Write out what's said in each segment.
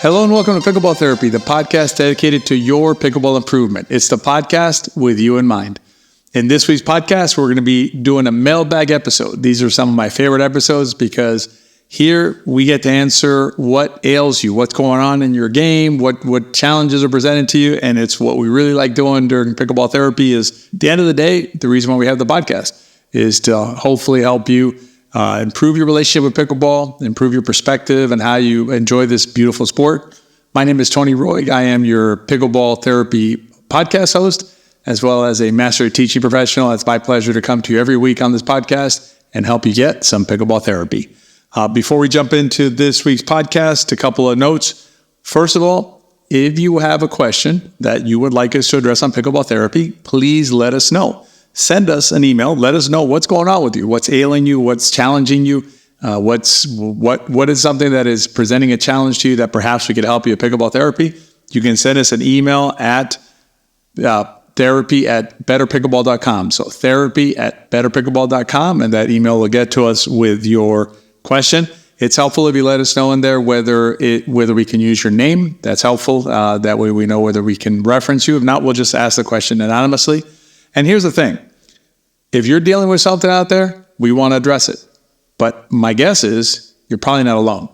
Hello and welcome to Pickleball Therapy, the podcast dedicated to your pickleball improvement. It's the podcast with you in mind. In this week's podcast, we're going to be doing a mailbag episode. These are some of my favorite episodes because here we get to answer what ails you, what's going on in your game, what challenges are presented to you, and it's what we really like doing during Pickleball Therapy is, at the end of the day, the reason why we have the podcast is to hopefully help you improve your relationship with pickleball, improve your perspective and how you enjoy this beautiful sport. My name is Tony Roy. I am your Pickleball Therapy podcast host, as well as a master teaching professional. It's my pleasure to come to you every week on this podcast and help you get some pickleball therapy. Before we jump into this week's podcast, a couple of notes. First of all, if you have a question that you would like us to address on Pickleball Therapy, please let us know. Send us an email. Let us know what's going on with you, what's ailing you, what's challenging you, what is something that is presenting a challenge to you that perhaps we could help you at Pickleball Therapy. You can send us an email at therapy@betterpickleball.com. So therapy@betterpickleball.com, and that email will get to us with your question. It's helpful if you let us know in there whether we can use your name. That's helpful. That way we know whether we can reference you. If not, we'll just ask the question anonymously. And here's the thing. If you're dealing with something out there, we want to address it. But my guess is you're probably not alone.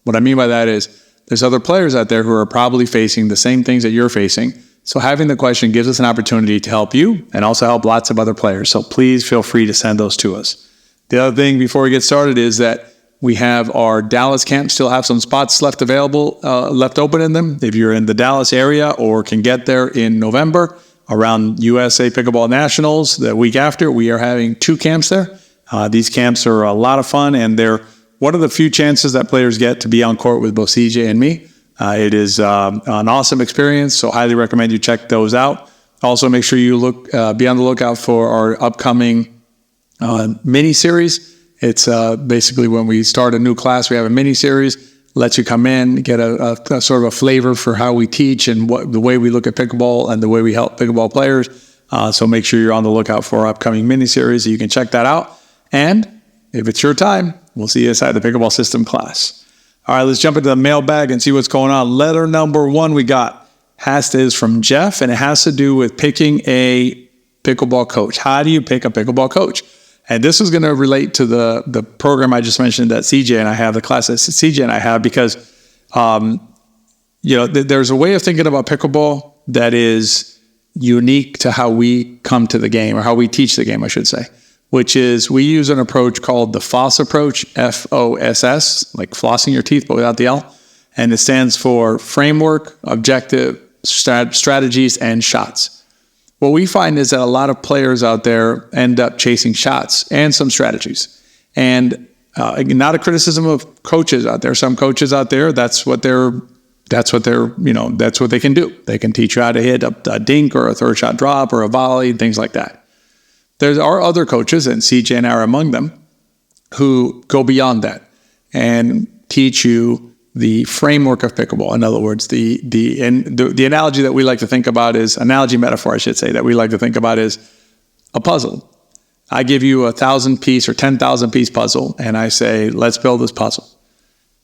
What I mean by that is there's other players out there who are probably facing the same things that you're facing. So having the question gives us an opportunity to help you and also help lots of other players. So please feel free to send those to us. The other thing before we get started is that we have our Dallas camp, still have some spots left open in them. If you're in the Dallas area or can get there in November around USA Pickleball Nationals, the week after, we are having 2 camps there. These camps are a lot of fun, and they're one of the few chances that players get to be on court with both CJ and me. It is an awesome experience, so highly recommend you check those out. Also, make sure you be on the lookout for our upcoming mini-series. It's basically when we start a new class, we have a mini-series, lets you come in, get a sort of a flavor for how we teach and the way we look at pickleball and the way we help pickleball players. So make sure you're on the lookout for our upcoming mini-series. You can check that out. And if it's your time, we'll see you inside the pickleball system class. All right, let's jump into the mailbag and see what's going on. Letter number 1 we got is from Jeff, and it has to do with picking a pickleball coach. How do you pick a pickleball coach? And this is going to relate to the program I just mentioned that CJ and I have, the class that CJ and I have, because there's a way of thinking about pickleball that is unique to how we come to the game, or how we teach the game, I should say, which is we use an approach called the FOSS approach, FOSS, like flossing your teeth, but without the L. And it stands for framework, objective, strategies, and shots. What we find is that a lot of players out there end up chasing shots and some strategies. And not a criticism of coaches out there. Some coaches out there, that's what they can do. They can teach you how to hit a dink or a third shot drop or a volley, things like that. There are other coaches, and CJ and I are among them, who go beyond that and teach you the framework of pickleball. In other words, the analogy that we like to think about is, metaphor, I should say, that we like to think about is a puzzle. I give you 1,000-piece or 10,000-piece puzzle, and I say, let's build this puzzle.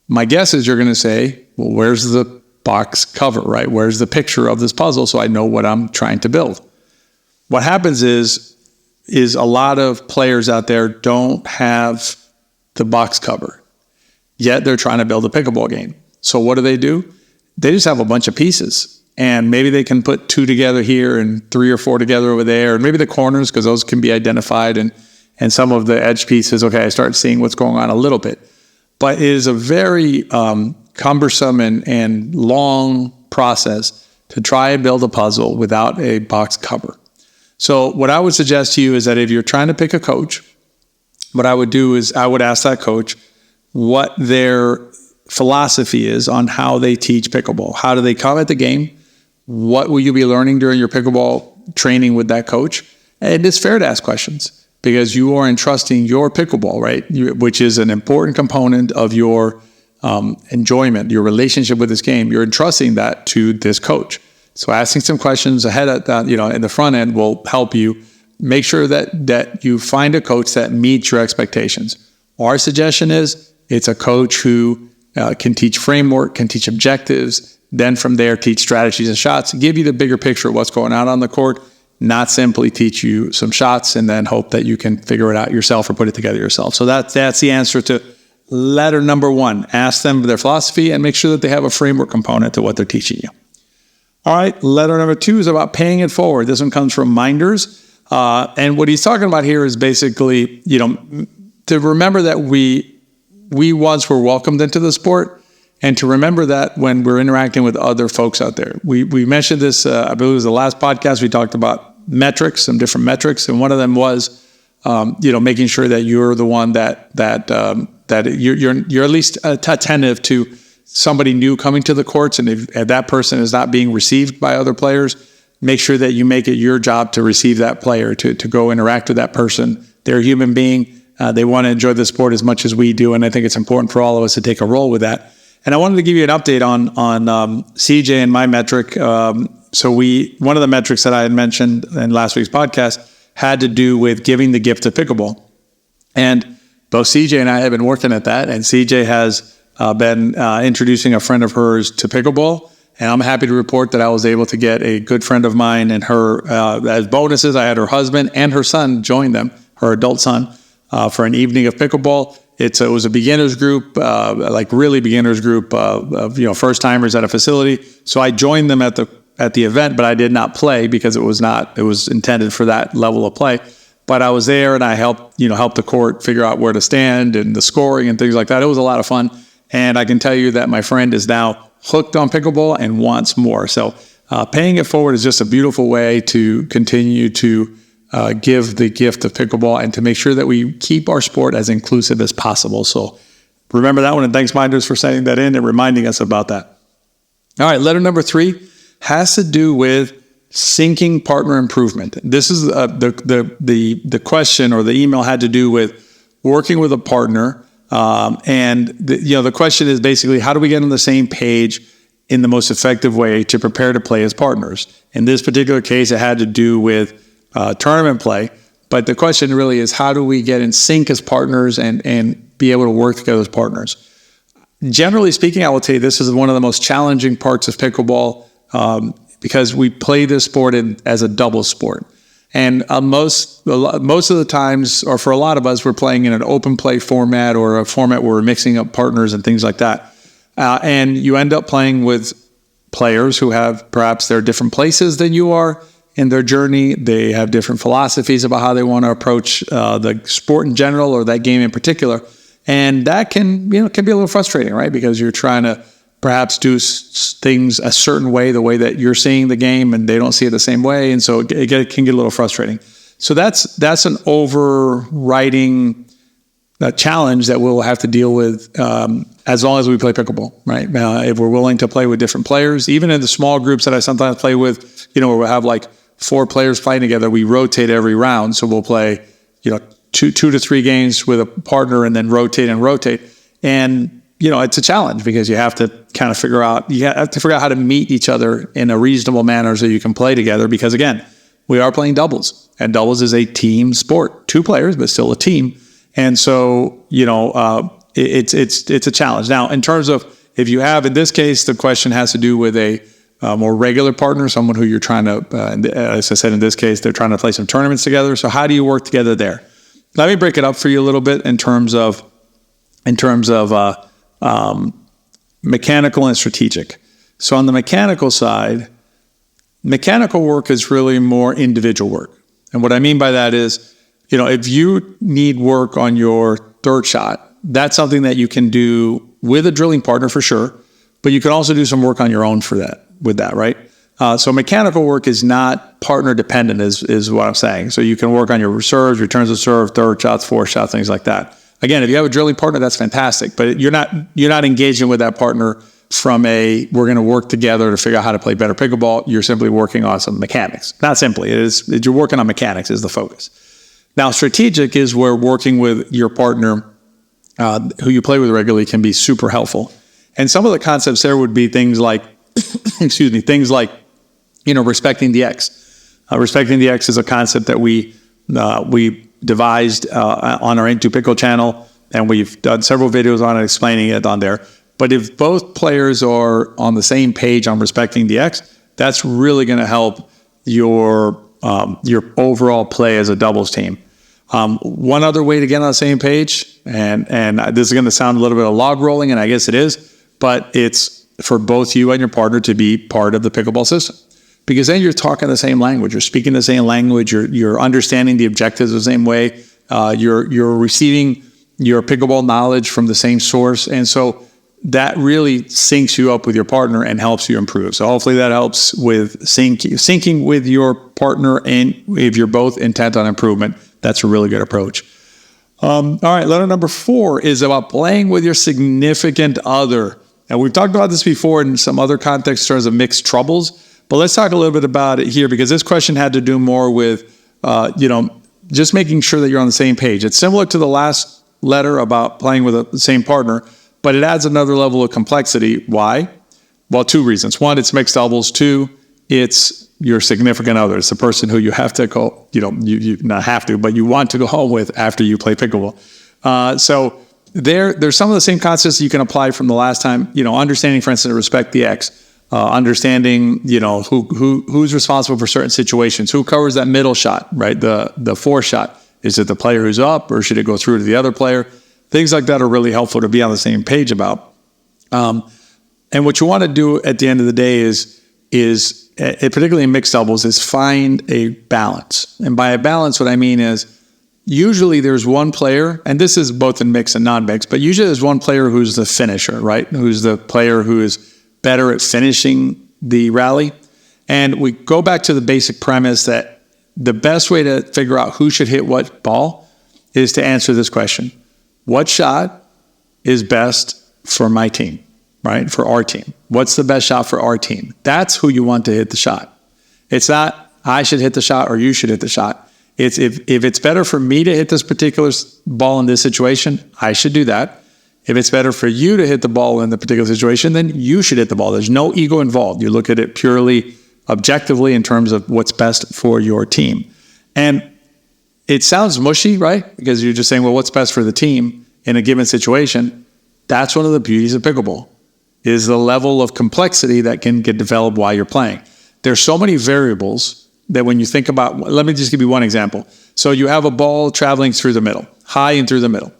My guess is you're going to say, well, where's the box cover, right? Where's the picture of this puzzle so I know what I'm trying to build? What happens is a lot of players out there don't have the box cover. Yet they're trying to build a pickleball game. So what do? They just have a bunch of pieces. And maybe they can put 2 together here and 3 or 4 together over there. And maybe the corners, because those can be identified. And some of the edge pieces, okay, I start seeing what's going on a little bit. But it is a very cumbersome and long process to try and build a puzzle without a box cover. So what I would suggest to you is that if you're trying to pick a coach, what I would do is I would ask that coach what their philosophy is on how they teach pickleball. How do they come at the game? What will you be learning during your pickleball training with that coach? And it's fair to ask questions because you are entrusting your pickleball, right? Which is an important component of your enjoyment, your relationship with this game. You're entrusting that to this coach. So asking some questions ahead of that, in the front end will help you make sure that you find a coach that meets your expectations. Our suggestion is it's a coach who can teach framework, can teach objectives, then from there teach strategies and shots, give you the bigger picture of what's going on the court, not simply teach you some shots and then hope that you can figure it out yourself or put it together yourself. So that's the answer to letter number 1. Ask them their philosophy and make sure that they have a framework component to what they're teaching you. All right, letter number 2 is about paying it forward. This one comes from Minders. And what he's talking about here is basically, to remember that we once were welcomed into the sport, and to remember that when we're interacting with other folks out there. We mentioned this, I believe it was the last podcast, we talked about metrics, some different metrics, and one of them was, making sure that you're the one that you're at least attentive to somebody new coming to the courts, and if that person is not being received by other players, make sure that you make it your job to receive that player, to go interact with that person. They're a human being. They want to enjoy the sport as much as we do, and I think it's important for all of us to take a role with that. And I wanted to give you an update on CJ and my metric. So one of the metrics that I had mentioned in last week's podcast had to do with giving the gift of pickleball. And both CJ and I have been working at that, and CJ has been introducing a friend of hers to pickleball. And I'm happy to report that I was able to get a good friend of mine and her, as bonuses, I had her husband and her son join them, her adult son, for an evening of pickleball. It was a beginners group, like really beginners group of first timers at a facility. So I joined them at the event, but I did not play because it was intended for that level of play. But I was there and I helped the court figure out where to stand and the scoring and things like that. It was a lot of fun. And I can tell you that my friend is now hooked on pickleball and wants more. So paying it forward is just a beautiful way to continue to give the gift of pickleball and to make sure that we keep our sport as inclusive as possible. So remember that one, and thanks, Minders, for sending that in and reminding us about that. All right, letter number 3 has to do with syncing partner improvement. This is the question, or the email had to do with working with a partner. And the question is basically, how do we get on the same page in the most effective way to prepare to play as partners? In this particular case, it had to do with tournament play. But the question really is, how do we get in sync as partners and be able to work together as partners? Generally speaking, I will tell you this is one of the most challenging parts of pickleball because we play this sport as a double sport. And most of the times, or for a lot of us, we're playing in an open play format or a format where we're mixing up partners and things like that. And you end up playing with players who have perhaps they're different places than you are in their journey. They have different philosophies about how they want to approach the sport in general or that game in particular. And that can be a little frustrating, right? Because you're trying to perhaps do things a certain way, the way that you're seeing the game, and they don't see it the same way. And so it can get a little frustrating. So that's an overriding challenge that we'll have to deal with as long as we play pickleball, right? If we're willing to play with different players, even in the small groups that I sometimes play with, where we'll have like 4 players playing together, we rotate every round. So we'll play, 2 to 3 games with a partner and then rotate. And, it's a challenge because you have to kind of figure out how to meet each other in a reasonable manner so you can play together. Because again, we are playing doubles, and doubles is a team sport, 2 players, but still a team. And so, it's a challenge. Now, in terms of if you have, in this case, the question has to do with a more regular partner, someone who you're trying to, as I said, in this case, they're trying to play some tournaments together. So how do you work together there? Let me break it up for you a little bit in terms of mechanical and strategic. So on the mechanical side, mechanical work is really more individual work. And what I mean by that is, if you need work on your third shot, that's something that you can do with a drilling partner for sure, but you can also do some work on your own with that, right? So mechanical work is not partner dependent is what I'm saying. So you can work on your serves, returns of serve, third shots, fourth shots, things like that. Again, if you have a drilling partner, that's fantastic, but you're not engaging with that partner from we're going to work together to figure out how to play better pickleball. You're simply working on some mechanics. Not simply, you're working on mechanics is the focus. Now, strategic is where working with your partner who you play with regularly can be super helpful. And some of the concepts there would be things like, respecting the X. Respecting the X is a concept that we devised on our Into Pickle channel, and we've done several videos on it explaining it on there. But if both players are on the same page on respecting the X, that's really going to help your overall play as a doubles team. One other way to get on the same page, and this is going to sound a little bit of log rolling, and I guess it is, but it's for both you and your partner to be part of the pickleball system. Because then you're talking the same language, you're speaking the same language, you're understanding the objectives the same way, you're receiving your pickleball knowledge from the same source, and so that really syncs you up with your partner and helps you improve. So hopefully that helps with syncing with your partner, and if you're both intent on improvement, that's a really good approach. All right, letter number 4 is about playing with your significant other. And we've talked about this before in some other contexts in terms of mixed troubles, but let's talk a little bit about it here, because this question had to do more with, just making sure that you're on the same page. It's similar to the last letter about playing with the same partner, but it adds another level of complexity. Why? Well, 2 reasons. 1, it's mixed doubles. 2, it's your significant other. It's the person who you have to go, you not have to, but you want to go home with after you play pickleball. So there's some of the same concepts you can apply from the last time, understanding, for instance, respect the X, understanding, who's responsible for certain situations, who covers that middle shot, right? The 4 shot. Is it the player who's up, or should it go through to the other player? Things like that are really helpful to be on the same page about. And what you want to do at the end of the day is particularly in mixed doubles, is find a balance. And by a balance, what I mean is usually there's one player, and this is both in mixed and non-mixed, but usually there's one player who's the finisher, right? Who's the player who is better at finishing the rally. And we go back to the basic premise that the best way to figure out who should hit what ball is to answer this question. What shot is best for my team, right? For our team. What's the best shot for our team? That's who you want to hit the shot. It's not, I should hit the shot or you should hit the shot. It's if it's better for me to hit this particular ball in this situation, I should do that. If it's better for you to hit the ball in the particular situation, then you should hit the ball. There's no ego involved. You look at it purely objectively in terms of what's best for your team. And it sounds mushy, right? Because you're just saying, well, what's best for the team in a given situation? That's one of the beauties of pickleball, is the level of complexity that can get developed while you're playing. There's so many variables that when you think about, let me just give you one example. So you have a ball traveling through the middle, high and through the middle.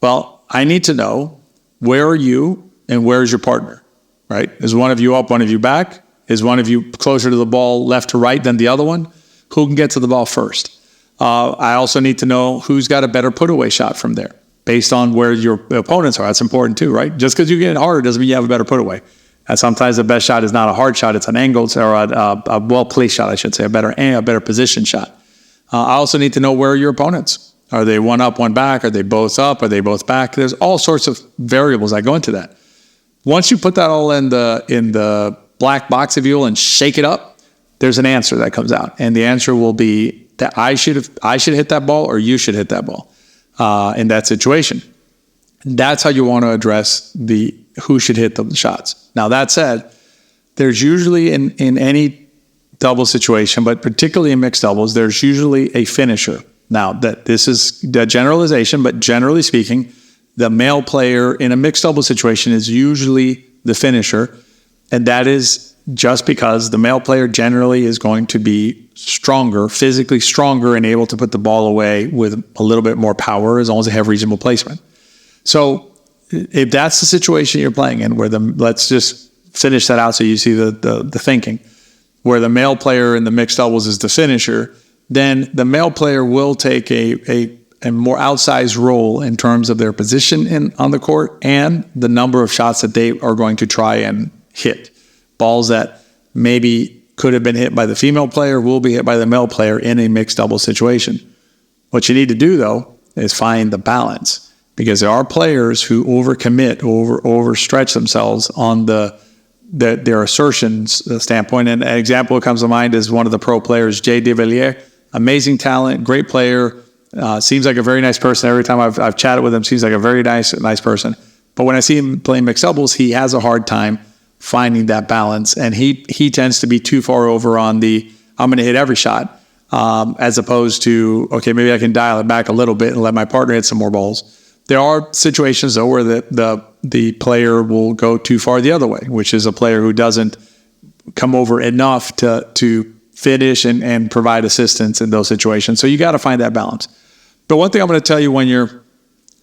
Well, I need to know, where are you and where is your partner, right? Is one of you up, one of you back? Is one of you closer to the ball left to right than the other one? Who can get to the ball first? I also need to know who's got a better put-away shot from there, based on where your opponents are. That's important too, right? Just because you get it harder doesn't mean you have a better put-away. And sometimes the best shot is not a hard shot, it's an angled or a well-placed shot, I should say, a better position shot. I also need to know where are your opponents. Are they one up, one back? Are they both up? Are they both back? There's all sorts of variables that go into that. Once you put that all in the black box, if you will, and shake it up, there's an answer that comes out. And the answer will be that I should hit that ball or you should hit that ball in that situation. That's how you want to address the who should hit the shots. Now, that said, there's usually in any double situation, but particularly in mixed doubles, there's usually a finisher. Now, this is the generalization, but generally speaking, the male player in a mixed double situation is usually the finisher. And that is just because the male player generally is going to be stronger, physically stronger, and able to put the ball away with a little bit more power as long as they have reasonable placement. So if that's the situation you're playing in, let's just finish that out so you see the thinking, where the male player in the mixed doubles is the finisher, then the male player will take a more outsized role in terms of their position on the court and the number of shots that they are going to try and hit. Balls that maybe could have been hit by the female player will be hit by the male player in a mixed double situation. What you need to do, though, is find the balance, because there are players who overcommit, overstretch themselves on their assertions standpoint. And an example that comes to mind is one of the pro players, Jay DeVilliers. Amazing talent, great player, seems like a very nice person. Every time I've chatted with him, seems like a very nice person. But when I see him playing mixed doubles, he has a hard time finding that balance. And he tends to be too far over on the, I'm going to hit every shot, as opposed to, okay, maybe I can dial it back a little bit and let my partner hit some more balls. There are situations, though, where the the player will go too far the other way, which is a player who doesn't come over enough to finish and provide assistance in those situations. So you got to find that balance. But one thing I'm going to tell you, when you're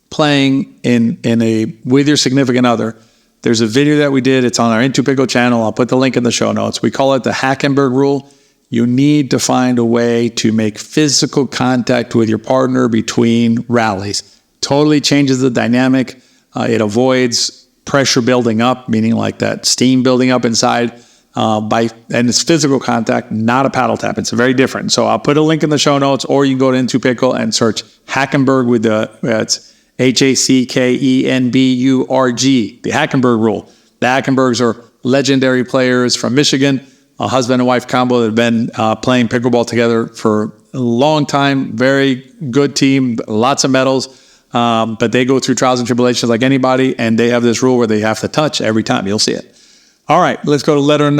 playing with your significant other, there's a video that we did. It's on our Into Pickle channel. I'll put the link in the show notes. We call it the Hackenberg rule. You need to find a way to make physical contact with your partner between rallies. Totally changes the dynamic. It avoids pressure building up, meaning like that steam building up inside. And it's physical contact, not a paddle tap. It's very different. So I'll put a link in the show notes, or you can go to Into Pickle and search Hackenberg with it's Hackenburg, the Hackenberg rule. The Hackenbergs are legendary players from Michigan, a husband and wife combo that have been playing pickleball together for a long time. Very good team, lots of medals, but they go through trials and tribulations like anybody, and they have this rule where they have to touch every time. You'll see it. All right, let's go to before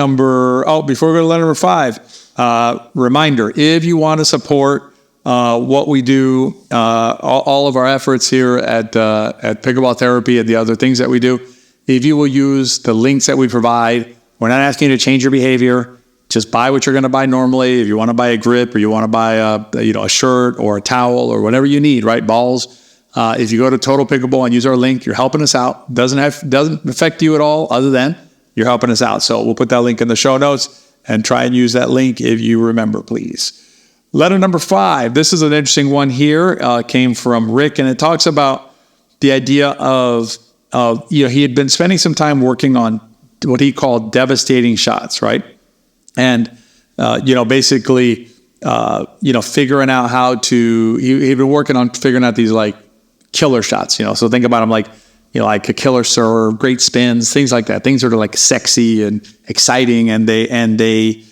we go to letter number 5, reminder, if you want to support what we do, all of our efforts here at Pickleball Therapy and the other things that we do, if you will use the links that we provide, we're not asking you to change your behavior. Just buy what you're going to buy normally. If you want to buy a grip, or you want to buy a shirt or a towel or whatever you need, right? Balls. If you go to Total Pickleball and use our link, you're helping us out. Doesn't affect you at all, other than you're helping us out. So we'll put that link in the show notes, and try and use that link if you remember, please. Letter number 5. This is an interesting one here. Came from Rick, and it talks about the idea of he had been spending some time working on what he called devastating shots, right? And basically figuring out how to. He'd been working on figuring out these like killer shots. So think about them like a killer serve, great spins, things like that. Things that are like sexy and exciting, and they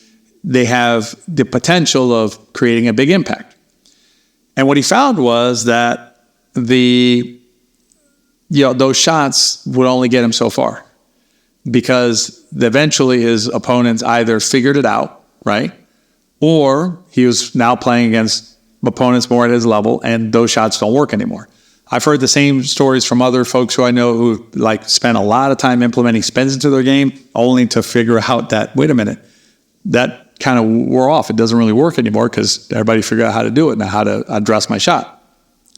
have the potential of creating a big impact. And what he found was that those shots would only get him so far, because eventually his opponents either figured it out, right? Or he was now playing against opponents more at his level, and those shots don't work anymore. I've heard the same stories from other folks who I know who spent a lot of time implementing spins into their game, only to figure out that, wait a minute, that kind of wore off. It doesn't really work anymore because everybody figured out how to do it and how to address my shot.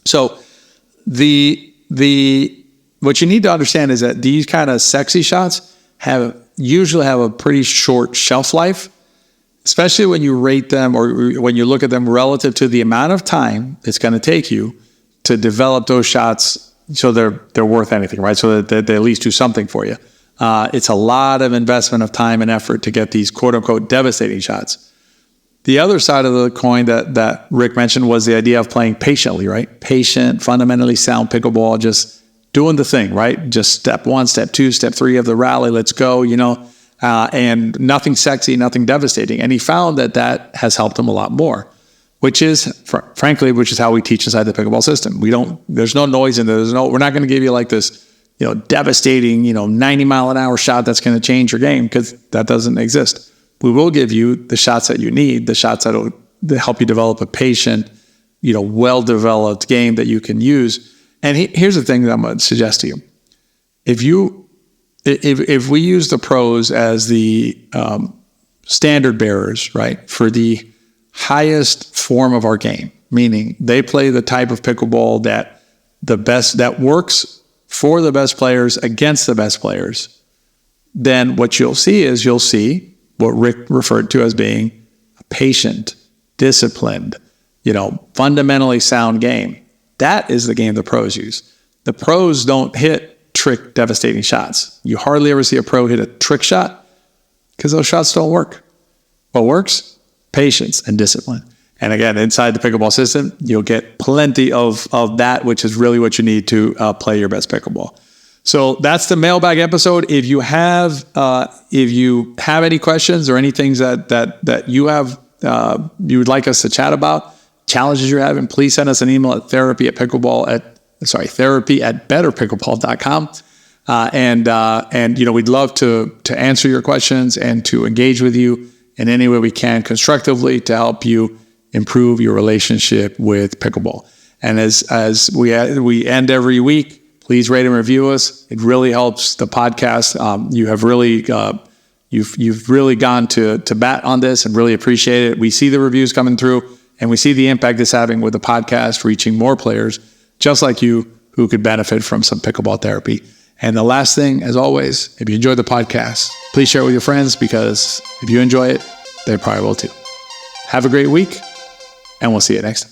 So what you need to understand is that these kind of sexy shots usually have a pretty short shelf life, especially when you rate them or when you look at them relative to the amount of time it's going to take you to develop those shots so they're worth anything, right? So that they at least do something for you. It's a lot of investment of time and effort to get these quote-unquote devastating shots. The other side of the coin that Rick mentioned was the idea of playing patiently, right? Patient, fundamentally sound pickleball, just doing the thing, right? Just step 1, step 2, step 3 of the rally, let's go, and nothing sexy, nothing devastating. And he found that has helped him a lot more, which is how we teach inside the pickleball system. There's no noise in there. We're not going to give you like this, devastating, 90 mile an hour shot that's going to change your game, because that doesn't exist. We will give you the shots that you need, the shots that help you develop a patient, well-developed game that you can use. And here's the thing that I'm going to suggest to you. If we use the pros as the standard bearers, right, for the highest form of our game, meaning they play the type of pickleball that works for the best players against the best players, then what you'll see what Rick referred to as being a patient, disciplined, fundamentally sound game. That is the game the pros use. The pros don't hit trick, devastating shots. You hardly ever see a pro hit a trick shot because those shots don't work. What works? Patience and discipline. And again, inside the pickleball system, you'll get plenty of that, which is really what you need to play your best pickleball. So that's the mailbag episode. If you have any questions or any things that you would like us to chat about, challenges you're having, please send us an email at therapy@betterpickleball.com. And we'd love to answer your questions and to engage with you in any way we can constructively to help you improve your relationship with pickleball. And as we end every week, please rate and review us. It really helps the podcast. You have really you've really gone to bat on this and really appreciate it. We see the reviews coming through, and we see the impact it's having with the podcast, reaching more players just like you who could benefit from some pickleball therapy. And the last thing, as always, if you enjoy the podcast, please share it with your friends, because if you enjoy it, they probably will too. Have a great week, and we'll see you next time.